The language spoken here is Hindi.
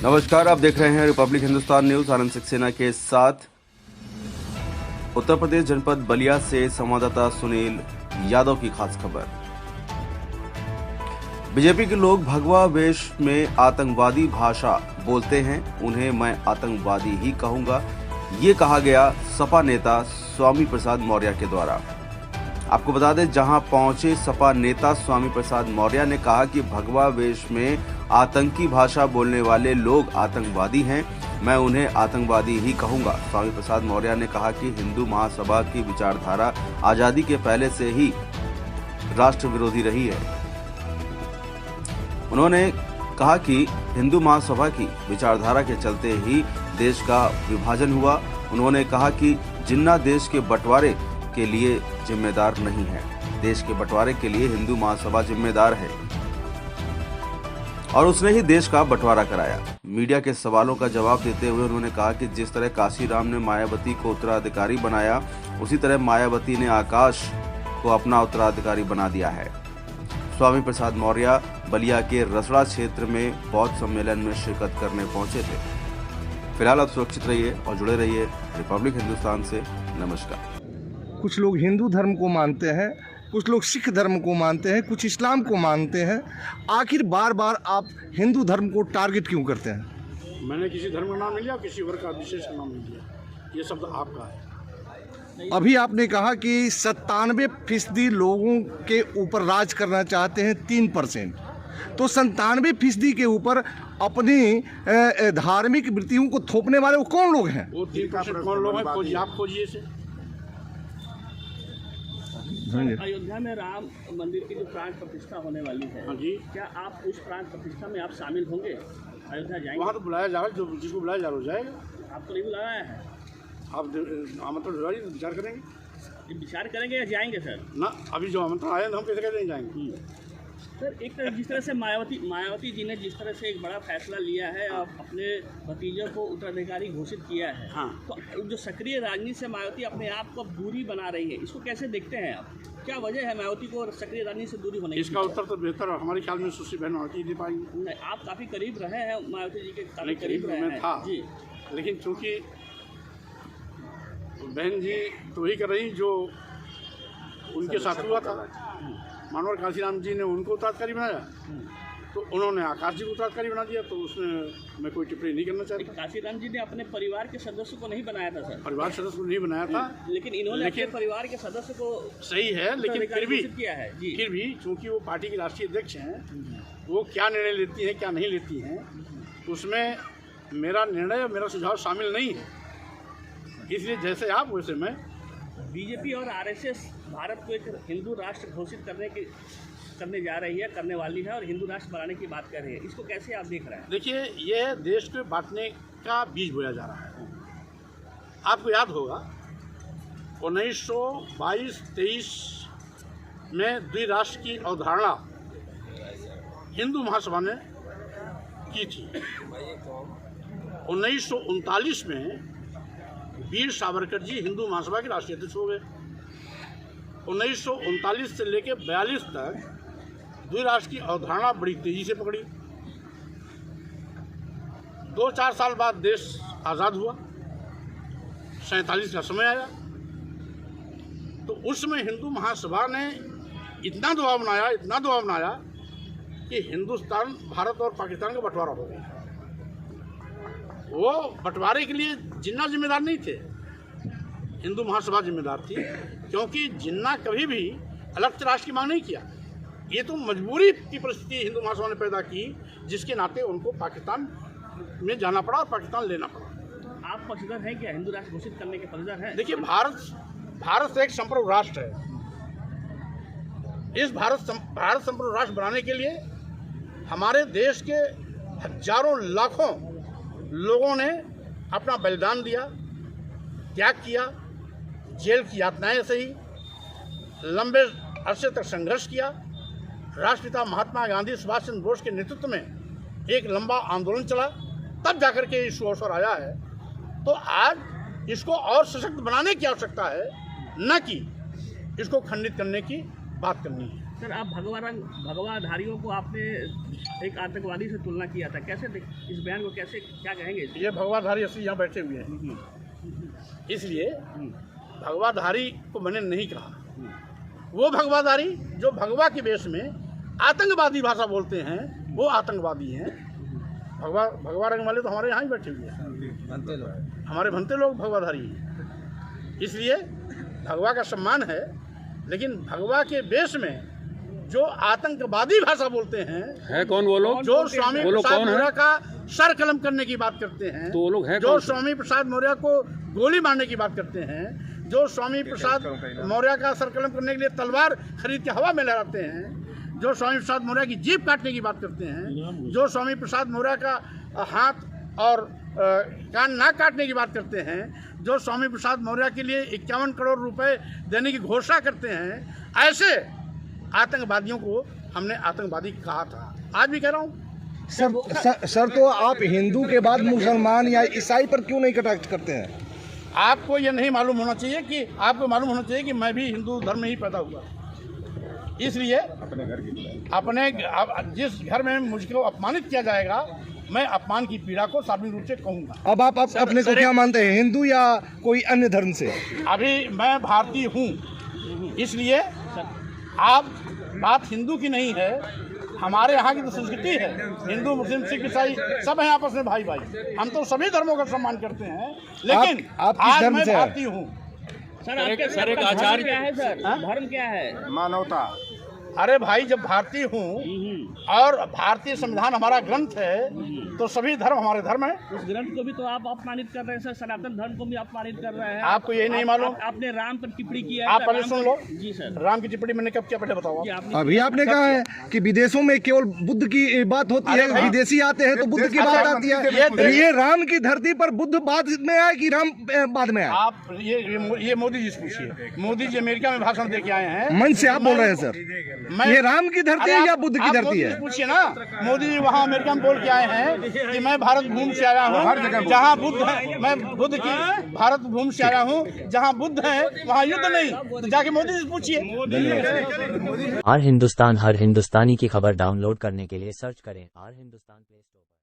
नमस्कार, आप देख रहे हैं रिपब्लिक हिंदुस्तान न्यूज। आनंद सक्सेना के साथ। उत्तर प्रदेश जनपद बलिया से संवाददाता सुनील यादव की खास खबर। बीजेपी के लोग भगवा वेश में आतंकवादी भाषा बोलते हैं, उन्हें मैं आतंकवादी ही कहूंगा, ये कहा गया सपा नेता स्वामी प्रसाद मौर्य के द्वारा। आपको बता दें, जहां पहुंचे सपा नेता स्वामी प्रसाद मौर्य ने कहा कि भगवा वेश में आतंकी भाषा बोलने वाले लोग आतंकवादी हैं, मैं उन्हें आतंकवादी ही कहूंगा। स्वामी प्रसाद मौर्य ने कहा कि हिंदू महासभा की विचारधारा आजादी के पहले से ही राष्ट्र विरोधी रही है। उन्होंने कहा कि हिंदू महासभा की विचारधारा के चलते ही देश का विभाजन हुआ। उन्होंने कहा कि जिन्ना देश के बंटवारे के लिए जिम्मेदार नहीं है, देश के बंटवारे के लिए हिंदू महासभा जिम्मेदार है और उसने ही देश का बंटवारा कराया। मीडिया के सवालों का जवाब देते हुए उन्होंने कहा कि जिस तरह काशीराम ने मायावती को उत्तराधिकारी बनाया, उसी तरह मायावती ने आकाश को अपना उत्तराधिकारी बना दिया है। स्वामी प्रसाद मौर्य बलिया के रसड़ा क्षेत्र में बौद्ध सम्मेलन में शिरकत करने पहुंचे थे। फिलहाल आप सुरक्षित रहिए और जुड़े रहिए रिपब्लिक हिंदुस्तान से। नमस्कार। कुछ लोग हिंदू धर्म को मानते हैं, कुछ लोग सिख धर्म को मानते हैं, कुछ इस्लाम को मानते हैं। आखिर बार बार आप हिंदू धर्म को टारगेट क्यों करते हैं? मैंने किसी धर्म का नाम नहीं लिया, किसी वर्ग का विशेष का नाम नहीं लिया। ये शब्द आपका है। अभी आपने कहा कि 97% लोगों के ऊपर राज करना चाहते हैं 3%। तो 97% के ऊपर अपनी धार्मिक वृत्तियों को थोपने वाले वो कौन लोग हैं? वो 3% कौन लोग हैं? खोजिए, आप खोजिए इसे। अयोध्या में राम मंदिर की जो प्राण प्रतिष्ठा होने वाली है, हाँ जी, क्या आप उस प्राण प्रतिष्ठा में आप शामिल होंगे? अयोध्या जाएंगे? वहाँ तो बुलाया जाएगा, जो जिसको बुलाया जा रहा हो जाएगा। आपको नहीं बुलाया है? आप आमंत्रण भिजवाइए, विचार करेंगे। ये विचार करेंगे या जाएंगे सर? ना, अभी जो आमंत्रण आया ना, हम कैसे कहते जाएंगे। सर, एक तरह जिस तरह से मायावती जी ने जिस तरह से एक बड़ा फैसला लिया है और अपने भतीजों को उत्तराधिकारी घोषित किया है, हाँ, तो जो सक्रिय राजनीति से मायावती अपने आप को दूरी बना रही है, इसको कैसे देखते हैं आप? क्या वजह है मायावती को सक्रिय राजनीति से दूरी होने की? इसका उत्तर तो बेहतर हमारे ख्याल में सुश्री बहन मायावती दे पाएंगे। नहीं, आप काफ़ी करीब रहे हैं मायावती जी के, काफ़ी करीब रहे में हैं था जी, लेकिन चूंकि बहन जी तो वही कर रही जो उनके साथ हुआ था। मानवर काशीराम जी ने उनको उत्तराधिकारी बनाया, तो उन्होंने आकाश जी को उत्तराधिकारी बना दिया, तो उसमें मैं कोई टिप्पणी नहीं करना चाहता। काशीराम जी ने अपने परिवार के सदस्य को नहीं बनाया था सर। परिवार सदस्य को नहीं बनाया था, लेकिन इन्होंने अपने परिवार के सदस्य को सही है, लेकिन फिर भी किया है जी। फिर भी चूंकि वो पार्टी की राष्ट्रीय अध्यक्ष हैं, वो क्या निर्णय लेती हैं क्या नहीं लेती हैं, उसमें मेरा निर्णय और मेरा सुझाव शामिल नहीं है। इसलिए जैसे आप वैसे मैं। बीजेपी और आरएसएस भारत को एक हिंदू राष्ट्र घोषित करने जा रही है, करने वाली है, और हिंदू राष्ट्र बनाने की बात कर रही है। इसको कैसे आप देख रहे हैं? देखिए, ये देश को बांटने का बीज बोया जा रहा है। आपको याद होगा 1922-23 में द्विराष्ट्र की अवधारणा हिंदू महासभा ने की थी। 1939 में वीर सावरकर जी हिंदू महासभा के राष्ट्रीय अध्यक्ष हो गए। 1939 से लेकर 42 तक द्विराष्ट्र की अवधारणा बड़ी तेजी से पकड़ी। 2-4 साल बाद देश आज़ाद हुआ, 47 का समय आया, तो उसमें हिंदू महासभा ने इतना दबाव बनाया कि हिंदुस्तान, भारत और पाकिस्तान का बंटवारा हो गया। वो बंटवारे के लिए जिन्ना जिम्मेदार नहीं थे, हिंदू महासभा जिम्मेदार थी, क्योंकि जिन्ना कभी भी अलग राष्ट्र की मांग नहीं किया। ये तो मजबूरी की परिस्थिति हिंदू महासभा ने पैदा की, जिसके नाते उनको पाकिस्तान में जाना पड़ा और पाकिस्तान लेना पड़ा। आप पक्षधर हैं क्या? हिंदू राष्ट्र घोषित करने के पक्षधर हैं? देखिए, भारत एक संप्रभु राष्ट्र है। इस भारत संप्रभु राष्ट्र बनाने के लिए हमारे देश के हजारों लाखों लोगों ने अपना बलिदान दिया, त्याग किया, जेल की यातनाएं सही, लंबे अरसे तक संघर्ष किया। राष्ट्रपिता महात्मा गांधी, सुभाष चंद्र बोस के नेतृत्व में एक लंबा आंदोलन चला, तब जाकर के इस अवसर आया है। तो आज इसको और सशक्त बनाने की आवश्यकता है, न कि इसको खंडित करने की बात करनी है। सर, आप भगवाधारियों को आपने एक आतंकवादी से तुलना किया था, कैसे इस बयान को कैसे क्या कहेंगे? ये भगवाधारी असली यहाँ बैठे हुए हैं, इसलिए भगवाधारी को मैंने नहीं कहा। वो भगवाधारी जो भगवा के वेश में आतंकवादी भाषा बोलते हैं वो आतंकवादी हैं। भगवा रंग वाले तो हमारे यहाँ ही बैठे हुए हैं, हमारे भंते लोग भगवाधारी हैं। इसलिए भगवा का सम्मान है, लेकिन भगवा के वेश में जो आतंकवादी भाषा बोलते हैं कौन वो लोग? जो स्वामी प्रसाद मौर्य का सर कलम करने की बात करते हैं, तो वो लोग हैं जो स्वामी प्रसाद मौर्य को गोली मारने की बात करते हैं, जो स्वामी प्रसाद मौर्य का सर कलम करने के लिए तलवार खरीद के हवा में लहराते हैं, जो स्वामी प्रसाद मौर्य की जीभ काटने की बात करते हैं, जो स्वामी प्रसाद मौर्य का हाथ और कान नाक काटने की बात करते हैं, जो स्वामी प्रसाद मौर्य के लिए 51 करोड़ रुपए देने की घोषणा करते हैं, ऐसे आतंकवादियों को हमने आतंकवादी कहा था, आज भी कह रहा हूँ। सर तो आप हिंदू के बाद मुसलमान या ईसाई पर क्यों नहीं कटाक्ष करते हैं? आपको ये नहीं मालूम होना चाहिए कि आपको मालूम होना चाहिए कि मैं भी हिंदू धर्म में ही पैदा हुआ, इसलिए जिस घर में मुझको अपमानित किया जाएगा मैं अपमान की पीड़ा को सार्वजनिक रूप से कहूँगा। अब आप अपने को क्या मानते हैं, हिंदू या कोई अन्य धर्म से? अभी मैं भारतीय हूँ, इसलिए आप बात हिंदू की नहीं है, हमारे यहाँ की तो संस्कृति है, हिंदू मुस्लिम सिख ईसाई सब हैं आपस में भाई भाई, हम तो सभी धर्मों का सम्मान करते हैं, लेकिन आप किस आज धर्म मैं से हैं? भारतीय हूँ। सर, आपके धर्म क्या है सर? धर्म क्या है? मानवता। अरे भाई, जब भारतीय हूँ और भारतीय संविधान हमारा ग्रंथ है तो सभी धर्म हमारे धर्म है। उस ग्रंथ को भी तो आप अपमानित कर रहे हैं सर, सनातन धर्म को भी अपमानित कर रहे हैं। आपको यही नहीं मालूम? आपने राम पर टिप्पणी किया है। आप पहले सुन लो। जी सर। राम की टिप्पणी मैंने कब किया, पहले बताओ। अभी आपने कहा है कि विदेशों में केवल बुद्ध की बात होती है, विदेशी आते हैं तो बुद्ध की बात आती है। ये राम की धरती पर बुद्ध बाद में आए कि राम बाद में आए? आप ये मोदी जी से पूछिए, मोदी जी अमेरिका में भाषण दे के आए हैं। मन से आप बोल रहे हैं सर, ये राम की धरती है या बुद्ध की धरती है? पूछिए ना, मोदी जी वहाँ अमेरिका में बोल के आए हैं कि मैं भारत भूमि से आया हूँ जहाँ बुद्ध है, मैं बुद्ध की भारत भूमि से आया हूँ जहाँ बुद्ध है वहाँ युद्ध नहीं, तो जाके मोदी जी से पूछिए। हर हिंदुस्तान हर हिंदुस्तानी की खबर डाउनलोड करने के लिए सर्च करें आर हिंदुस्तान प्ले स्टोर पर।